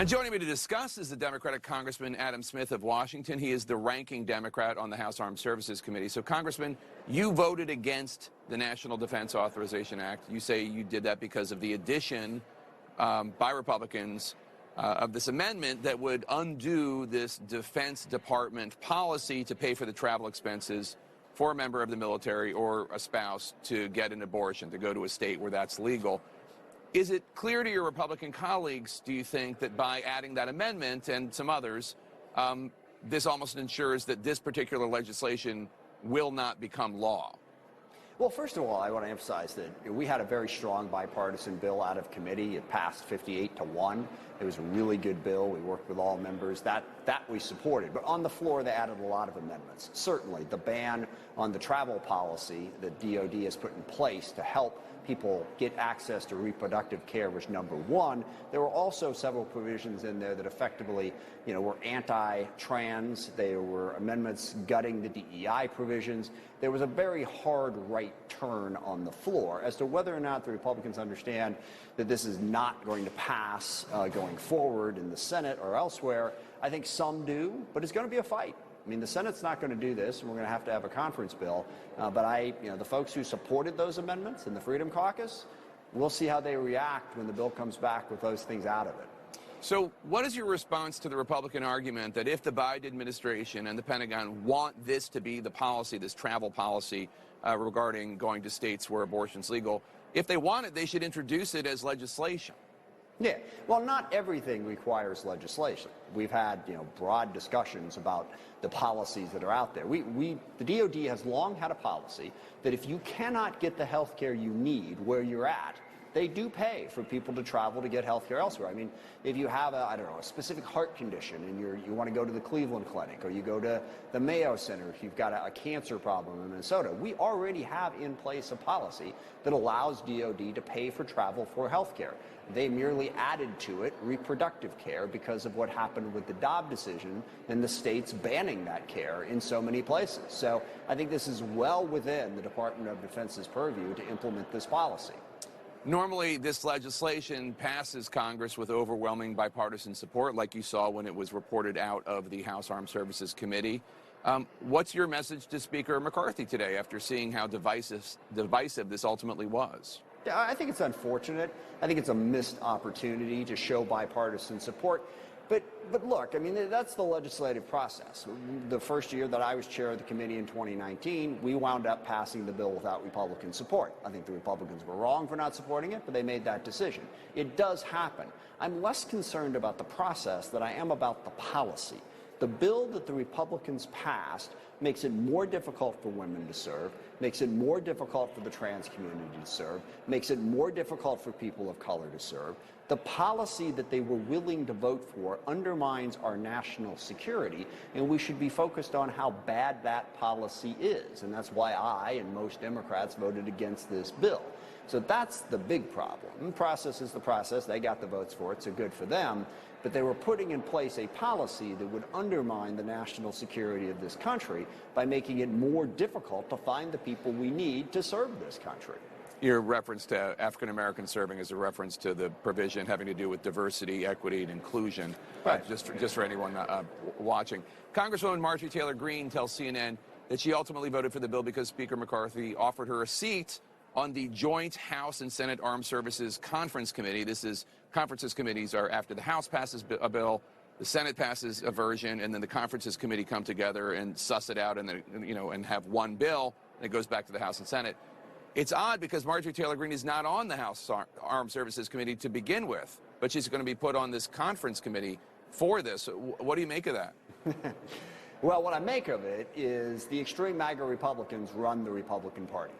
And joining me to discuss is the Democratic Congressman Adam Smith of Washington. He is the ranking Democrat on the House Armed Services Committee. So, Congressman, you voted against the National Defense Authorization Act. You say you did that because of the addition by Republicans of this amendment that would undo this Defense Department policy to pay for the travel expenses for a member of the military or a spouse to get an abortion, to go to a state where that's legal. Is it clear to your Republican colleagues, do you think, that by adding that amendment and some others, this almost ensures that this particular legislation will not become law? Well, first of all, I want to emphasize that we had a very strong bipartisan bill out of committee. It passed 58-1. It was a really good bill. We worked with all members. That we supported. But on the floor, they added a lot of amendments. Certainly, the ban on the travel policy that DOD has put in place to help people get access to reproductive care was number one. There were also several provisions in there that effectively, were anti-trans. There were amendments gutting the DEI provisions. There was a very hard right turn on the floor as to whether or not the Republicans understand that this is not going to pass going forward in the Senate or elsewhere. I think some do, but it's going to be a fight. I mean, the Senate's not going to do this, and we're going to have a conference bill. But the folks who supported those amendments in the Freedom Caucus, we'll see how they react when the bill comes back with those things out of it. So what is your response to the Republican argument that if the Biden administration and the Pentagon want this to be the policy, this travel policy regarding going to states where abortion's legal, if they want it, they should introduce it as legislation? Yeah, well, not everything requires legislation. We've had, broad discussions about the policies that are out there. The DOD has long had a policy that if you cannot get the health care you need where you're at, they do pay for people to travel to get health care elsewhere. I mean, if you have a specific heart condition and you want to go to the Cleveland Clinic, or you go to the Mayo Center if you've got a cancer problem in Minnesota, we already have in place a policy that allows DOD to pay for travel for health care. They merely added to it reproductive care because of what happened with the Dobbs decision and the states banning that care in so many places. So I think this is well within the Department of Defense's purview to implement this policy. Normally, this legislation passes Congress with overwhelming bipartisan support, like you saw when it was reported out of the House Armed Services Committee. What's your message to Speaker McCarthy today after seeing how divisive this ultimately was? Yeah, I think it's unfortunate. I think it's a missed opportunity to show bipartisan support. But look, I mean, that's the legislative process. The first year that I was chair of the committee in 2019, we wound up passing the bill without Republican support. I think the Republicans were wrong for not supporting it, but they made that decision. It does happen. I'm less concerned about the process than I am about the policy. The bill that the Republicans passed makes it more difficult for women to serve, makes it more difficult for the trans community to serve, makes it more difficult for people of color to serve. The policy that they were willing to vote for undermines our national security, and we should be focused on how bad that policy is. And that's why I and most Democrats voted against this bill. So that's the big problem. The process is the process. They got the votes for it, so good for them. But they were putting in place a policy that would undermine the national security of this country by making it more difficult to find the people we need to serve this country. Your reference to African Americans serving is a reference to the provision having to do with diversity, equity, and inclusion, right. Just for anyone watching. Congresswoman Marjorie Taylor Greene tells CNN that she ultimately voted for the bill because Speaker McCarthy offered her a seat on the joint House and Senate Armed Services Conference Committee. Conferences committees are after the House passes a bill, the Senate passes a version, and then the conferences committee come together and suss it out and then, and have one bill, and it goes back to the House and Senate. It's odd because Marjorie Taylor Greene is not on the House Armed Services Committee to begin with, but she's going to be put on this conference committee for this. What do you make of that? Well, what I make of it is the extreme MAGA Republicans run the Republican Party.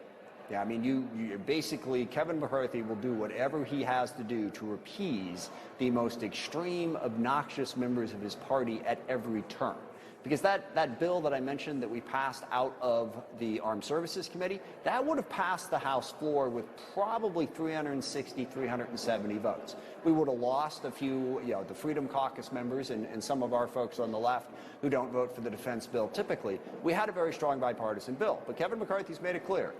Yeah, I mean, you basically, Kevin McCarthy will do whatever he has to do to appease the most extreme, obnoxious members of his party at every turn. Because that bill that I mentioned that we passed out of the Armed Services Committee, that would have passed the House floor with probably 360, 370 votes. We would have lost a few, the Freedom Caucus members and some of our folks on the left who don't vote for the defense bill typically. We had a very strong bipartisan bill, but Kevin McCarthy's made it clear,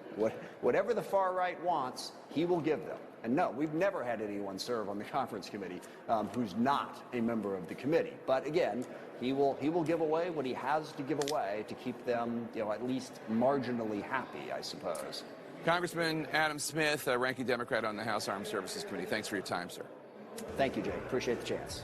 whatever the far right wants, he will give them. And no, we've never had anyone serve on the conference committee who's not a member of the committee. But again, he will give away what he has to give away to keep them, at least marginally happy, I suppose. Congressman Adam Smith, ranking Democrat on the House Armed Services Committee. Thanks for your time, sir. Thank you, Jay. Appreciate the chance.